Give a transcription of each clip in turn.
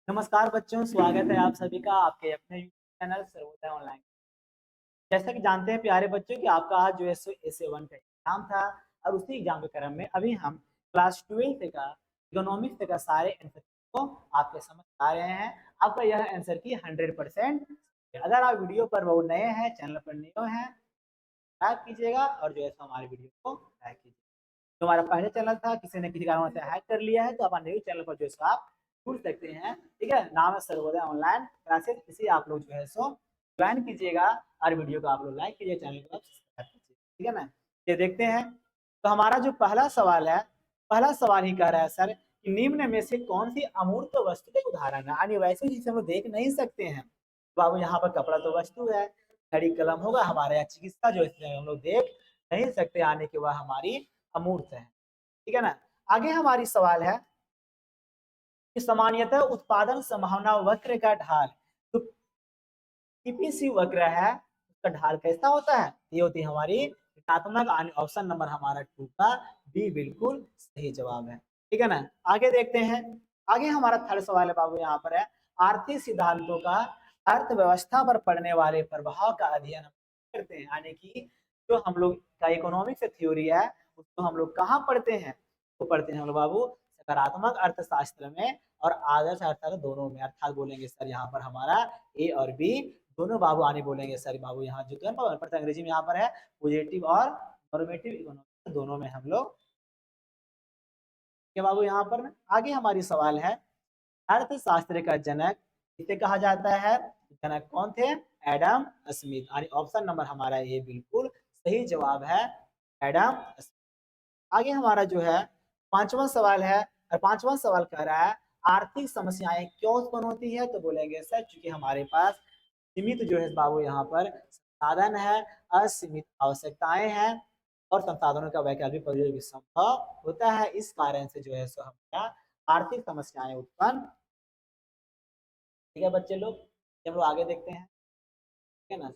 नमस्कार बच्चों, स्वागत है आप सभी का आपके अपने यूट्यूब चैनल सर्वोदय ऑनलाइन। जैसा कि जानते हैं प्यारे बच्चों कि आपका आज जो है सो एस1 का एग्जाम था और उसी एग्जाम के क्रम में अभी हम क्लास 12 का इकोनॉमिक्स का सारे आंसर को आपके समझ आ रहे हैं। आपका यह आंसर की 100%। अगर आप वीडियो पर बहुत नए हैं, चैनल पर नए हैं, लाइक कीजिएगा और जो है सो हमारे वीडियो को लाइक कीजिए। तो हमारा पहले चैनल था, किसी ने किसी कारण से हैक कर लिया है, तो हमारे न्यू चैनल पर जो है सो आप जुड़ सकते हैं। ठीक है, नाम है सर्वोदय ऑनलाइन क्लासेस। इसी आप लोग जो है सो ज्वाइन कीजिएगा और वीडियो को आप लोग लाइक कीजिए, चैनल को आप सब्सक्राइब कीजिए। ठीक है ना, ये देखते हैं। तो हमारा जो पहला सवाल है, पहला सवाल ही कह रहा है सर कि निम्न में से कौन सी अमूर्त वस्तु के उदाहरण है, यानी वैसे जिसे हम लोग देख नहीं सकते हैं। बाबू यहाँ पर कपड़ा तो वस्तु है, घड़ी कलम होगा हमारे यहाँ, चिकित्सा जो है हम लोग देख नहीं सकते, यानी कि वह हमारी अमूर्त है। ठीक है ना। आगे हमारी सवाल है कि सामान्यतः उत्पादन संभावना वक्र का ढाल, तो पीपीसी वक्र है, उसका ढाल कैसा होता है? ये होती है हमारी ऋणात्मक। ऑप्शन नंबर हमारा 2 का बी बिल्कुल सही जवाब है। ठीक है ना। आगे देखते हैं। आगे हमारा थर्ड सवाल है बाबू, यहाँ पर है आर्थिक सिद्धांतों का अर्थव्यवस्था पर पड़ने वाले प्रभाव का अध्ययन करते हैं, यानी कि जो हम लोग का इकोनॉमिक्स थ्योरी है उसको हम लोग कहाँ पढ़ते हैं? तो पढ़ते हैं हम लोग बाबू सकारात्मक अर्थशास्त्र में और आदर्श अर्थशास्त्र दोनों में। अर्थात बोलेंगे सर यहाँ पर हमारा ए और बी दोनों बाबू आने बोलेंगे सर बाबू, यहाँ जो पढ़ते अंग्रेजी में यहाँ पर है पॉजिटिव और नॉर्मेटिव इकोनॉमिक्स दोनों में हम लोग के बाबू। यहाँ पर आगे हमारी सवाल है अर्थशास्त्र का जनक किसे कहा जाता है? जनक कौन थे? एडम स्मिथ, यानी ऑप्शन नंबर हमारा ये बिल्कुल सही जवाब है, एडम स्मिथ। आगे हमारा जो है पांचवा सवाल है, और पांचवा सवाल कह रहा है आर्थिक समस्याएं क्यों उत्पन्न होती है? तो बोलेंगे सर चूंकि हमारे पास सीमित जो है बाबू यहाँ पर संसाधन है, असीमित आवश्यकताएं हैं और संसाधनों का वैकल्पिक प्रयोग भी संभव होता है। इस कारण से जो है सो हमारा आर्थिक समस्याएं उत्पन्न। ठीक है बच्चे लोग, हम लोग आगे देखते हैं। ठीक है ना।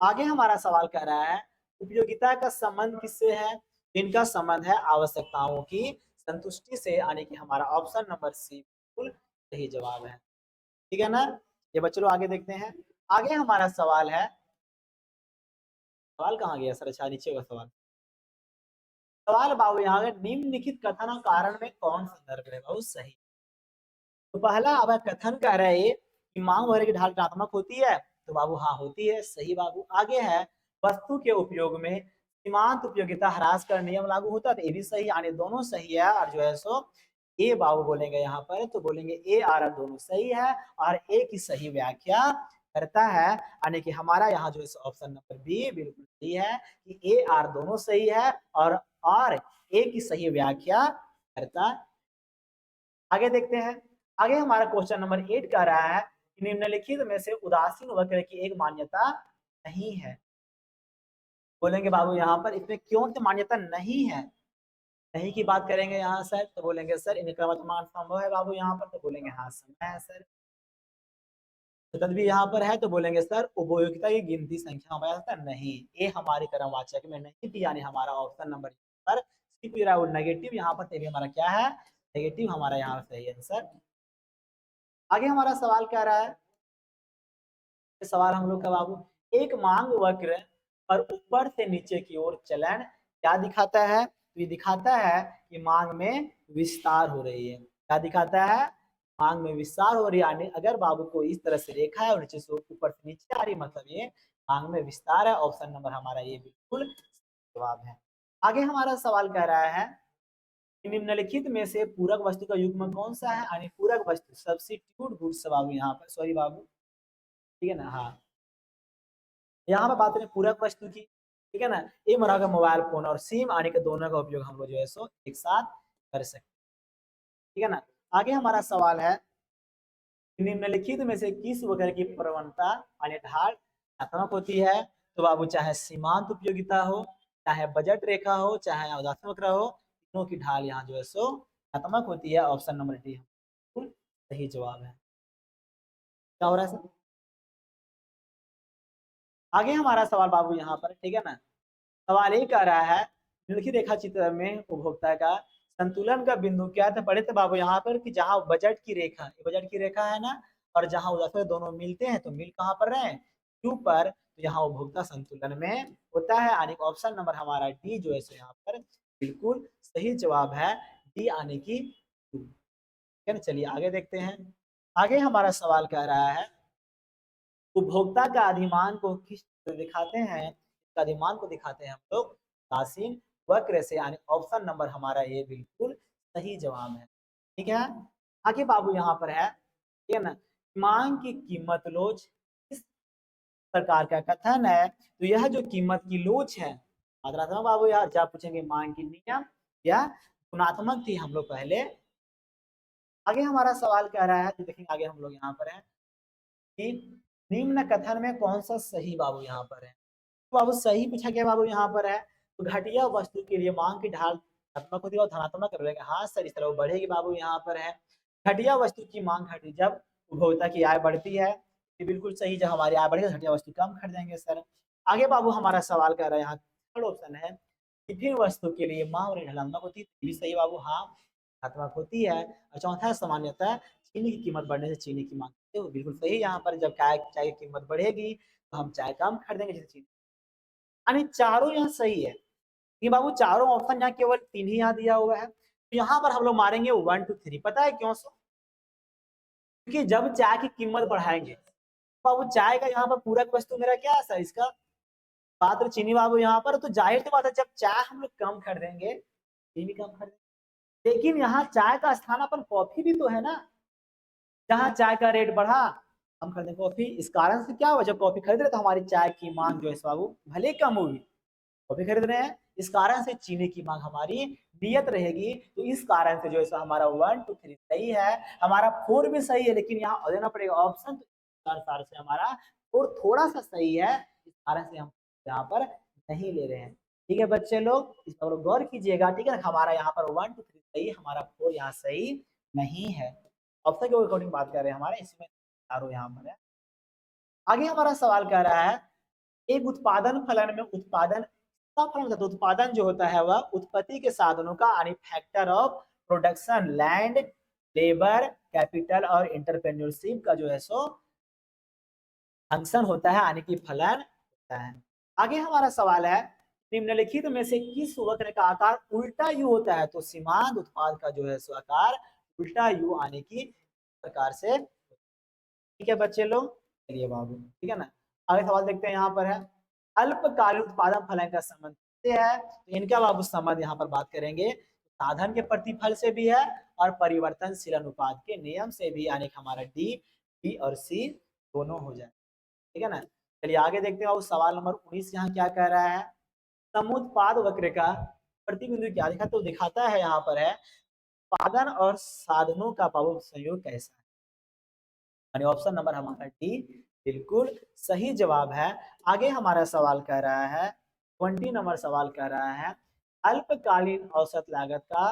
आगे हमारा सवाल कह रहा है उपयोगिता का संबंध किससे है? इनका संबंध है आवश्यकताओं की संतुष्टि से, यानी कि हमारा ऑप्शन नंबर सी बिल्कुल सही जवाब है। ठीक है ना। ये बच्चे लोग आगे देखते हैं। आगे हमारा सवाल है, सवाल कहाँ गया सर? अच्छा नीचे का सवाल। सवाल बाबू यहाँ पे निम्नलिखित कथन और कारण में कौन संदर्भ है? बहुत सही। तो पहला अब कथन कह रहे हैं कि मांग वगैरह की ढाल ऋणात्मक होती है, तो बाबू हाँ होती है, सही बाबू। आगे है वस्तु के उपयोग में सीमांत उपयोगिता ह्रास कर नियम लागू होता है, तो ये भी सही, यानी दोनों सही है। और जो है सो ए बाबू बोलेंगे यहाँ पर, तो बोलेंगे ए आर दोनों सही है और ए की सही व्याख्या करता है, यानी कि हमारा यहाँ जो है ऑप्शन नंबर बी बिल्कुल सही है कि ए आर दोनों सही है और ए की सही व्याख्या करता। आगे देखते हैं। आगे हमारा क्वेश्चन नंबर 8 कह रहा है कि निम्नलिखित में से उदासीन वक्र की एक मान्यता नहीं है। बोलेंगे बाबू यहाँ पर इसमें क्यों से मान्यता नहीं है? नहीं की बात करेंगे यहाँ सर, तो बोलेंगे सर इनका वर्तमान संभव है बाबू यहाँ पर, तो बोलेंगे हाँ समय है सर। तो भी यहाँ पर है, तो बोलेंगे सर उपयोगिता की गिनती संख्या हमारा नहीं, ये हमारे क्रमवाचक में नहीं थी, यानी हमारा ऑप्शन नंबर पर नेगेटिव यहाँ पर, तभी हमारा क्या है? नेगेटिव हमारा यहाँ सही आंसर। आगे हमारा सवाल क्या रहा है? सवाल हम लोग का बाबू एक मांग वक्र पर ऊपर से नीचे की ओर चलन क्या दिखाता है? तो ये दिखाता है कि मांग में विस्तार हो रही है। क्या दिखाता है? मांग में विस्तार हो रही है, यानी अगर बाबू को इस तरह से रेखा है और नीचे से ऊपर से नीचे आ रही, मतलब ये मांग में विस्तार है। ऑप्शन नंबर हमारा ये बिल्कुल जवाब है। आगे हमारा सवाल कह रहा है निम्नलिखित में से पूरक वस्तु का युग्म कौन सा है? यानी पूरक वस्तु सब्स्टिट्यूट गुड्स बाबू यहाँ पर, सॉरी बाबू, ठीक है ना। हाँ, यहाँ पे बात करें पूरक वस्तु की, ठीक है ना। ए मरा का मोबाइल फोन और सिम आने के दोनों का उपयोग हम लोग जो है सो एक साथ कर सकते हैं। ठीक है ना। आगे हमारा सवाल है निम्नलिखित में से किस वक्र की प्रवणता यानी ढाल ऋणात्मक होती है? तो बाबू चाहे सीमांत उपयोगिता हो, चाहे बजट रेखा हो, चाहे उदासीन वक्र हो, तीनों की ढाल यहाँ जो है सो ऋणात्मक होती है। ऑप्शन नंबर डी बिल्कुल सही जवाब है। क्या हो रहा है सर? आगे हमारा सवाल बाबू यहाँ पर, ठीक है ना। सवाल ये कह रहा है निम्नलिखित रेखा चित्र में उपभोक्ता का संतुलन का बिंदु क्या था, पढ़े थे बाबू यहाँ पर कि जहाँ बजट की रेखा, ये बजट की रेखा है ना, और जहाँ उधर दोनों मिलते हैं तो मिल कहाँ पर रहे हैं, क्यू पर, तो यहाँ उपभोक्ता संतुलन में होता है। यानी ऑप्शन नंबर हमारा डी जो है सो यहाँ पर बिल्कुल सही जवाब है, डी आने की Q। ठीक है ना, चलिए आगे देखते हैं। आगे हमारा सवाल कह रहा है उपभोक्ता का अधिमान को किस दिखाते हैं, इसका अधिमान को दिखाते हैं हम लोग दासीन वक्र से, यानी ऑप्शन नंबर हमारा ये बिल्कुल सही जवाब है। ठीक है, आगे बाबू यहाँ पर है, ठीक है ना, मांग की कीमत लोच किस प्रकार का कथन है, तो यह जो कीमत की लोच है, मात्रात्मक बाबू यार जब पूछेंगे मांग की नियम या गुणात्मक थी हम लोग पहले। आगे हमारा सवाल कह रहा है, तो देखेंगे आगे हम लोग यहाँ पर है कि निम्न कथन में कौन सा सही बाबू यहाँ पर है, तो बाबू सही पूछा गया बाबू यहाँ पर है, तो घटिया वस्तु के लिए मांग की ढाल धनात्मक होती है और धनात्मक रहेगा, हाँ सर इस तरह वो बढ़ेगी बाबू यहाँ पर है। घटिया वस्तु की मांग घटी जब उपभोक्ता की आय बढ़ती है, ये बिल्कुल सही, जब हमारी आय बढ़ेगी घटिया वस्तु कम खरीदेंगे सर। आगे बाबू हमारा सवाल कर रहा है यहाँ, थर्ड ऑप्शन है विभिन्न वस्तु के लिए मांग और ढलात्मक होती है, ये भी सही बाबू, हाँ धनात्मक होती है। और चौथा है सामान्यतः चीनी की कीमत बढ़ने से चीनी की मांग, तो बिल्कुल सही, यहाँ पर जब चाय चाय की कीमत बढ़ेगी तो हम चाय कम खरीदेंगे जैसे चीनी, यानी चारों यहाँ सही है। ये बाबू चारों ऑप्शन यहाँ केवल 3 ही यहाँ दिया हुआ है, तो यहाँ पर हम लोग मारेंगे 1 2 3, पता है क्यों सो, क्योंकि जब चाय की कीमत बढ़ाएंगे बाबू चाय का यहाँ पर पूरक वस्तु मेरा क्या है सर, इसका बात तो चीनी बाबू यहाँ पर, तो जाहिर सी बात है जब चाय हम लोग कम खरीदेंगे चीनी कम खरीदेंगे, लेकिन यहाँ चाय का स्थान अपन कॉफी भी तो है ना, जहाँ चाय का रेट बढ़ा हम खरीदे कॉफी, इस कारण से क्या हुआ जब कॉफी खरीद रहे तो हमारी चाय की मांग जो है बाबू भले कम हुई, कॉफी खरीद रहे हैं, इस कारण से चीनी की मांग हमारी नियत रहेगी, तो इस कारण से जो है हमारा 1 2 3 सही है, हमारा 4 भी सही है, लेकिन यहाँ देना पड़ेगा ऑप्शन, तो इस से हमारा 4 थोड़ा सा सही है, इस कारण से हम यहाँ पर नहीं ले रहे हैं। ठीक है बच्चे लोग, इस पर गौर कीजिएगा, ठीक है ना, हमारा यहाँ पर 1 2 3 सही, हमारा 4 यहाँ सही नहीं है। ऑप्शन के अकॉर्डिंग बात कर रहे हैं हमारे, इसमें चारों यहाँ पर है। आगे हमारा सवाल कह रहा है एक उत्पादन फलन में उत्पादन का फलन होता है, तो उत्पादन जो होता है वह उत्पत्ति के साधनों का यानी factor of production, land, labour, capital और इंटरप्रेन्योरशिप का जो है सो फंक्शन होता है, यानी कि फलन होता है। आगे हमारा सवाल है निम्नलिखित में से किस वक्र का आकार उल्टा यू होता है, तो सीमांत उत्पाद का जो है सो आकार उल्टा यू आने की प्रकार से, ठीक है बच्चे लोग, चलिए बाबू, ठीक है ना। आगे सवाल देखते हैं, यहाँ पर है अल्पकालीन उत्पादन फलन का संबंध से है, तो इनका बाबू संबंध यहाँ पर बात करेंगे साधन के प्रतिफल से भी है और परिवर्तनशील अनुपात के नियम से भी, यानी हमारा डी बी और सी दोनों हो जाए, ठीक है ना। चलिए आगे देखते हैं, सवाल नंबर 19 यहाँ क्या कह रहा है, समुत्पाद वक्र का प्रतिबिंदु क्या दिखा, तो दिखाता है यहाँ पर है उत्पादन और साधनों का बाबू संयोग कैसा है, यानी ऑप्शन नंबर हमारा डी बिल्कुल सही जवाब है। आगे हमारा सवाल कह रहा है 20 नंबर सवाल कह रहा है अल्पकालीन औसत लागत का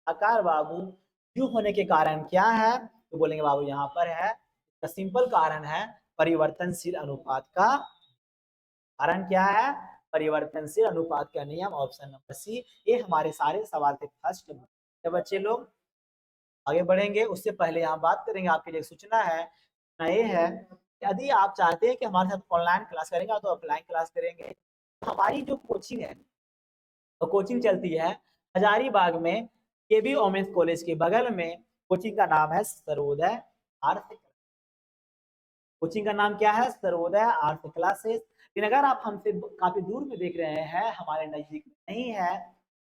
आकार बाबू क्यों होने के कारण क्या है, तो बोलेंगे बाबू यहाँ पर है इसका सिंपल कारण है परिवर्तनशील अनुपात का, कारण क्या है परिवर्तनशील अनुपात का नियम, ऑप्शन नंबर सी। ये हमारे सारे सवाल थे फर्स्ट में। तो बच्चे लोग आगे बढ़ेंगे उससे पहले यहाँ बात करेंगे, आपके लिए सूचना है, ये है यदि आप चाहते हैं कि हमारे साथ ऑनलाइन क्लास करेंगे तो ऑफलाइन क्लास करेंगे, तो हमारी जो कोचिंग है तो कोचिंग चलती है हजारीबाग में केबी वोमेंस कॉलेज के बगल में, कोचिंग का नाम है सर्वोदय आर्ट्स, कोचिंग का नाम क्या है सर्वोदय आर्ट्स क्लासेस। लेकिन अगर आप हमसे काफी दूर में देख रहे हैं, हमारे नजदीक में नहीं है,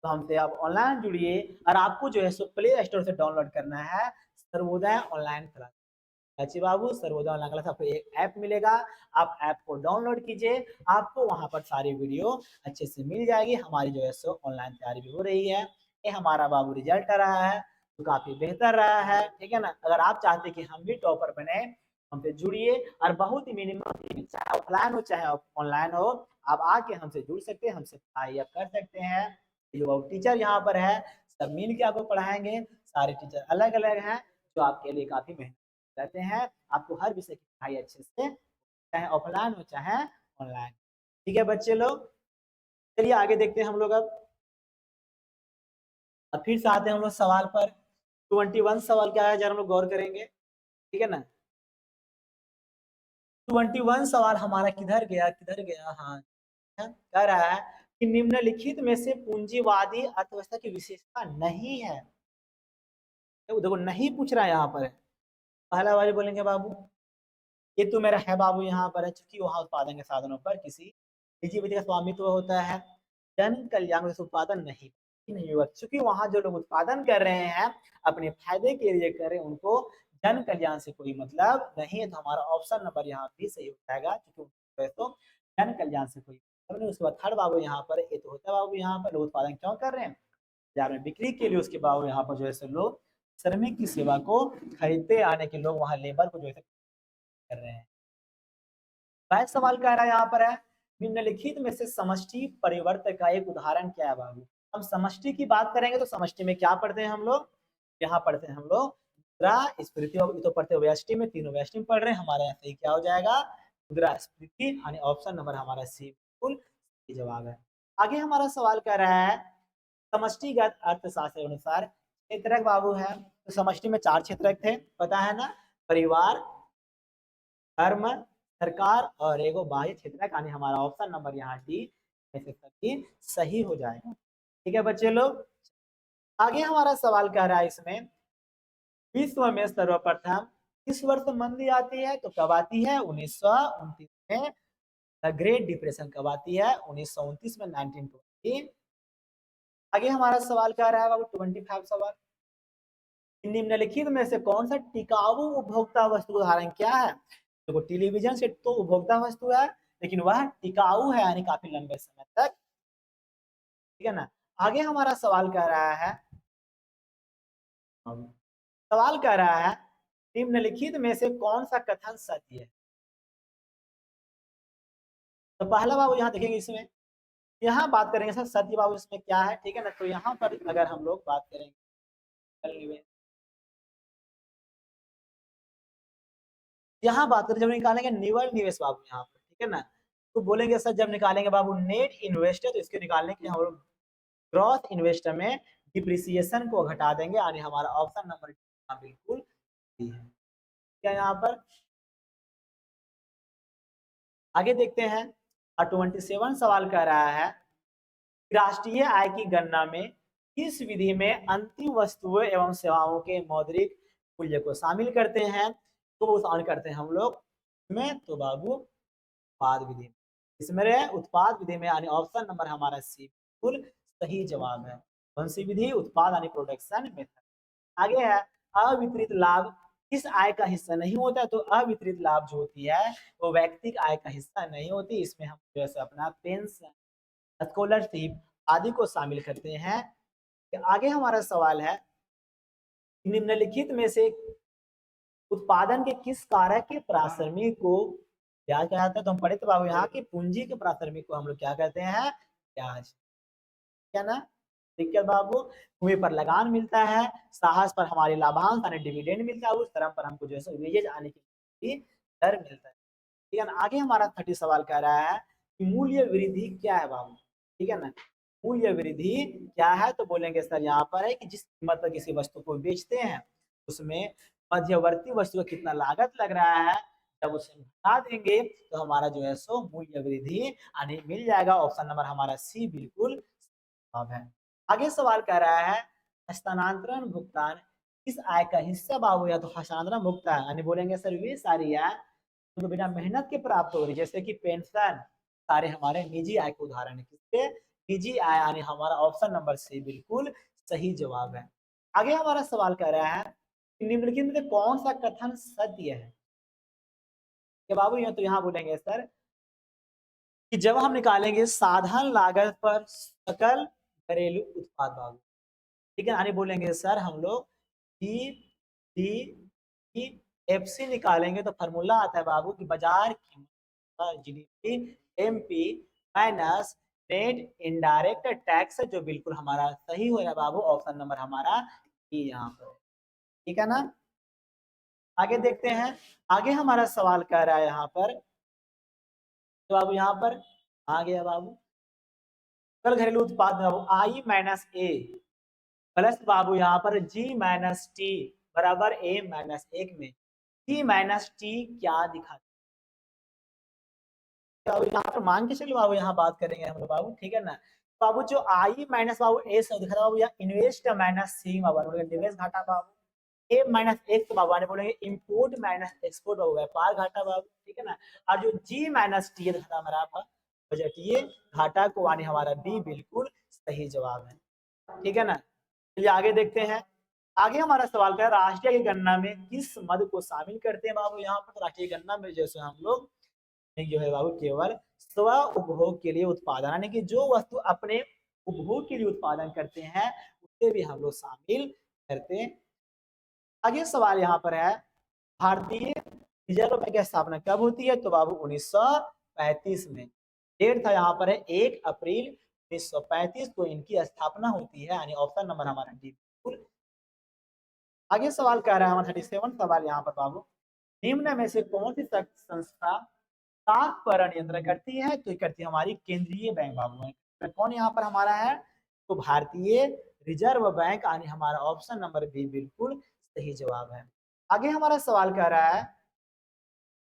तो हमसे आप ऑनलाइन जुड़िए और आपको जो है सो प्ले स्टोर से डाउनलोड करना है सर्वोदय ऑनलाइन क्लास। अच्छी बाबू सर्वोदय ऑनलाइन क्लास, आपको एक ऐप मिलेगा, आप ऐप को डाउनलोड कीजिए, आपको वहां पर सारी वीडियो अच्छे से मिल जाएगी। हमारी जो है सो ऑनलाइन तैयारी भी हो रही है, ये हमारा बाबू रिजल्ट आ रहा है तो काफी बेहतर रहा है, ठीक है ना। अगर आप चाहते कि हम भी टॉपर बने, हमसे जुड़िए और बहुत ही मिनिमम चाहे ऑफलाइन हो चाहे ऑनलाइन हो, आप आके हमसे जुड़ सकते हैं, हमसे पढ़ाई आप कर सकते हैं। जो टीचर यहाँ पर है सब मिल के आपको पढ़ाएंगे, सारे टीचर अलग अलग हैं जो आपके लिए काफी मेहनत करते हैं, आपको हर विषय की पढ़ाई अच्छे से चाहे ऑफलाइन हो चाहे ऑनलाइन, ठीक है बच्चे लोग। चलिए आगे देखते हैं हम लोग अब अब फिर से आते हैं हम लोग सवाल पर। 21 सवाल क्या है जरा हम लोग गौर करेंगे, ठीक है ना। 21 सवाल हमारा किधर गया किधर गया, हाँ कह रहा है कि निम्नलिखित में से पूंजीवादी अर्थव्यवस्था की विशेषता नहीं है। देखो नहीं पूछ रहा है यहाँ पर। पहला वाले बोलेंगे बाबू ये तो मेरा है बाबू, यहाँ पर है चूंकि वहां उत्पादन के साधनों पर किसी निजी व्यक्ति का स्वामित्व होता है, जन कल्याण से उत्पादन नहीं हुआ, चूंकि वहां जो लोग उत्पादन कर रहे हैं अपने फायदे के लिए कर रहे हैं, उनको जन कल्याण से कोई मतलब नहीं है। तो हमारा ऑप्शन नंबर यहाँ भी सही हो जाएगा, क्योंकि तो जन कल्याण से कोई मतलब नहीं। उसके बाद थर्ड बाबू यहाँ पर ये तो होता है बाबू, यहाँ पर लोग उत्पादन क्यों कर रहे हैं, बाजार में बिक्री के लिए। उसके बाबू यहाँ पर जो है लोग श्रमिक की सेवा को खरीदते आने के लोग वहां लेबर को जो है कर रहे हैं। पहला सवाल कह रहा है यहाँ पर है निम्नलिखित में से समष्टि परिवर्तक का एक उदाहरण क्या है बाबू। हम समष्टि की बात करेंगे तो समष्टि में क्या पढ़ते हैं हम लोग, यहाँ पढ़ते हैं हम लोग मुद्रा स्फीति, तो पढ़ते व्यष्टि में, तीनों व्यष्टि में पढ़ रहे हैं। हमारे यहाँ सही क्या हो जाएगा, मुद्रा स्फीति, यानी ऑप्शन नंबर हमारा सी बिल्कुल सही जवाब है। आगे हमारा सवाल कह रहा है समष्टिगत अर्थशास्त्र के अनुसार क्षेत्रक बाबू है, तो समष्टि में 4 क्षेत्रक थे, पता है ना, परिवार, धर्म, सरकार और एगो बाह्य क्षेत्र, यानी हमारा ऑप्शन नंबर यहाँ डी में से सभी सही हो जाएगा। ठीक है बच्चे लोग। आगे हमारा सवाल कह रहा है इसमें विश्व में सर्वप्रथम किस वर्ष मंदी आती है, तो कब आती है 1929 में। द ग्रेट डिप्रेशन कब आती है 1929 में, 1920। आगे हमारा सवाल कह रहा है बाबू 25 सवाल, निम्नलिखित में से कौन सा टिकाऊ उपभोक्ता वस्तु उदाहरण क्या है। देखो टेलीविजन सेट तो उपभोक्ता वस्तु है, लेकिन वह टिकाऊ है, यानी काफी लंबे समय तक, ठीक है ना। आगे हमारा सवाल कह रहा है, सवाल कह रहा है निम्नलिखित में से कौन सा कथन सत्य है। तो पहला बाबू यहाँ देखेंगे इसमें, यहाँ बात करेंगे सर सत्य बाबू इसमें क्या है, ठीक है ना। तो यहाँ पर अगर हम लोग बात करेंगे, यहाँ बात करें जब निकालेंगे निवल निवेश बाबू यहाँ पर, ठीक है ना। तो बोलेंगे सर जब निकालेंगे बाबू नेट इन्वेस्टर, तो इसके निकालने के लिए हम लोग ग्रॉस इन्वेस्टर में डिप्रिसिएशन को घटा देंगे, यानी हमारा ऑप्शन नंबर बिल्कुल सही है। क्या यहाँ पर आगे देखते हैं। 27 सवाल कह रहा है राष्ट्रीय आय की गणना में किस विधि में अंतिम वस्तुओं एवं सेवाओं के मौद्रिक मूल्य को शामिल करते हैं, तो शामिल करते हैं हम लोग में, तो बाबू उत्पाद विधि, इसमें उत्पाद विधि में, यानी ऑप्शन नंबर हमारा सी बिल्कुल सही जवाब है। कौन सी विधि, उत्पाद यानी प्रोडक्शन मेथड। आगे है अवितरित लाभ किस आय का हिस्सा नहीं होता है, तो अवितरित लाभ जो होती है वो व्यक्तिगत आय का हिस्सा नहीं होती, इसमें हम जैसे अपना पेंशन, स्कॉलरशिप आदि को शामिल करते हैं। आगे हमारा सवाल है निम्नलिखित में से उत्पादन के किस कारक के प्राथमिक को ब्याज कहा जाता है, तो हम पढ़े थे बाबू यहाँ की पूंजी के प्राथमिक को हम लोग क्या कहते हैं, ब्याज, क्या ना। ठीक है बाबू, भूमि पर लगान मिलता है, साहस पर हमारे लाभांश यानी डिविडेंड मिलता है, उस तरह पर हमको जो है वेजेज आने की दर मिलता है, ठीक है ना। आगे हमारा 30 सवाल कह रहा है कि मूल्य वृद्धि क्या है बाबू, ठीक है ना। मूल्य वृद्धि क्या है, तो बोलेंगे सर यहाँ पर है कि जिस कीमत पर किसी वस्तु को बेचते हैं उसमें मध्यवर्ती वस्तु का कितना लागत लग रहा है, जब उसे घटा देंगे तो हमारा जो है सो मूल्य वृद्धि यानी मिल जाएगा। ऑप्शन नंबर हमारा सी बिल्कुल जवाब है। आगे सवाल कह रहा है हस्तांतरण भुगतान किस आय का हिस्सा बाबू, या तो हस्तांतरण भुगतान यानी बोलेंगे सर वे सारी आय तो बिना मेहनत के प्राप्त हो रही, जैसे कि पेंशन, सारे हमारे निजी आय के उदाहरण है, किसके निजी आय, यानी हमारा ऑप्शन नंबर सी बिल्कुल सही जवाब है। आगे हमारा सवाल कह रहा है निम्नलिखित में कौन सा कथन सत्य है, कि बाबू ये तो यहाँ बोलेंगे सर कि जब हम निकालेंगे साधन लागत पर सकल घरेलू उत्पाद बाबू, ठीक है, यानी बोलेंगे सर हम लोग D D D F C निकालेंगे तो फॉर्मूला आता है बाबू की बाजार कीमत GDP MP minus net indirect tax, जो बिल्कुल हमारा सही हो रहा है बाबू, ऑप्शन नंबर हमारा ई यहाँ पर, ठीक है ना। आगे देखते हैं, आगे हमारा सवाल कह रहा है यहाँ पर, तो बाबू यहाँ पर आ गया बाबू सकल घरेलू उत्पाद बाबू आई माइनस ए प्लस बाबू यहाँ पर g माइनस टी बराबर a माइनस 1 में g माइनस टी क्या दिखा बाबू, यहाँ पर मान के चलो बाबू, यहाँ बात करेंगे हम लोग बाबू, ठीक है ना। बाबू जो आई माइनस बाबू ए से दिखा बाबू, यहाँ इन्वेस्ट माइनस सी बाबू, निवेश घाटा बाबू। ए माइनस एक तो बाबू आने बोलेंगे इंपोर्ट माइनस एक्सपोर्ट बाबू, व्यापार घाटा बाबू, ठीक है ना। और जो जी माइनस टी दिखा हमारा आपका बजटीय घाटा को आने, हमारा बी बिल्कुल सही जवाब है, ठीक है ना। चलिए आगे देखते हैं। आगे हमारा सवाल क्या है, राष्ट्रीय गणना में किस मद को शामिल करते हैं बाबू। यहाँ पर राष्ट्रीय गणना में जैसे हम लोग जो है बाबू केवल स्व उपभोग के लिए उत्पादन, यानी कि जो वस्तु अपने उपभोग के लिए उत्पादन करते हैं उसे भी हम लोग शामिल करते हैं। आगे सवाल यहाँ पर है, भारतीय रिजर्व बैंक की स्थापना कब होती है, तो बाबू 1935 में। डेट था यहाँ पर है 1 अप्रैल 1935 को इनकी स्थापना होती है, यानी ऑप्शन नंबर हमारा डी बिल्कुल। आगे सवाल कह रहा है हमारा 37 सवाल यहाँ पर बाबू, निम्न में से कौन सी संस्था स्टॉक पर नियंत्रण करती है, तो ये करती है हमारी केंद्रीय बैंक बाबू है। तो कौन यहाँ पर हमारा है, तो भारतीय रिजर्व बैंक, यानी हमारा ऑप्शन नंबर बी बिल्कुल सही जवाब है। आगे हमारा सवाल कह रहा है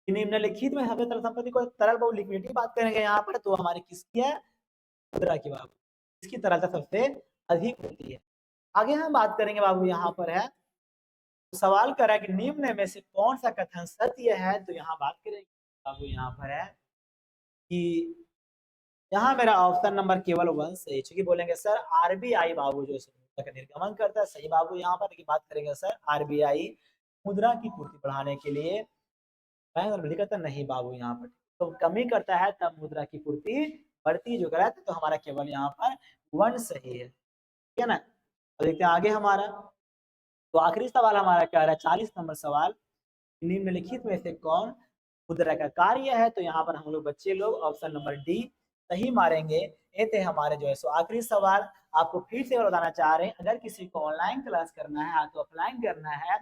कि निम्नलिखित में हमें तरल संपत्ति को तरल बाबू लिक्विडिटी बात करेंगे यहाँ पर, तो हमारी किसकी है, मुद्रा की बाबू, इसकी तरलता सबसे अधिक होती है। आगे हम बात करेंगे बाबू, यहाँ पर है सवाल कर रहा है कि निम्न में से कौन सा कथन सत्य है, तो यहाँ बात करेंगे बाबू, यहाँ पर है कि यहाँ मेरा ऑप्शन नंबर केवल 1 सही, चूंकि बोलेंगे सर आरबीआई बाबू जो मुद्रा का निर्गमन करता है, सही बाबू। यहाँ पर की बात करेंगे सर आरबीआई मुद्रा की पूर्ति बढ़ाने के लिए बैंक और वृद्धि करता नहीं बाबू, यहाँ पर तो कमी करता है तब मुद्रा की पूर्ति बढ़ती जो कराता है, तो हमारा केवल यहाँ पर 1 सही है, ठीक है ना। तो देखते हैं आगे हमारा, तो आखिरी सवाल हमारा क्या रहा है, 40 नंबर सवाल, निम्नलिखित में से कौन मुद्रा का कार्य है, तो यहाँ पर हम लोग बच्चे लोग ऑप्शन नंबर डी सही मारेंगे। ये थे हमारे जो है सो आखिरी सवाल। आपको फिर से बताना चाह रहे हैं, अगर किसी को ऑनलाइन क्लास करना है तो ऑफलाइन करना है,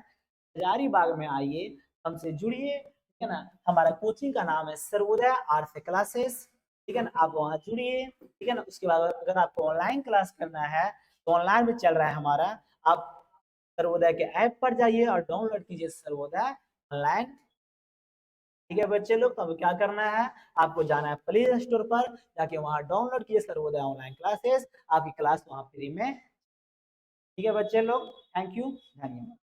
हजारीबाग में आइए, हमसे जुड़िए, ठीक है ना। हमारा कोचिंग का नाम है सर्वोदय आर्ट्स क्लासेस, ठीक है ना, आप वहाँ जुड़िए, ठीक है ना। उसके बाद अगर आपको ऑनलाइन क्लास करना है तो ऑनलाइन भी चल रहा है हमारा, आप सर्वोदय के ऐप पर जाइए और डाउनलोड कीजिए सर्वोदय ऑनलाइन, ठीक है बच्चे लोग। तो अब क्या करना है, आपको जाना है प्ले स्टोर पर, जाके वहां डाउनलोड कीजिए सर्वोदय ऑनलाइन क्लासेस, आपकी क्लास वहां फ्री में, ठीक है बच्चे लोग। थैंक यू, धन्यवाद।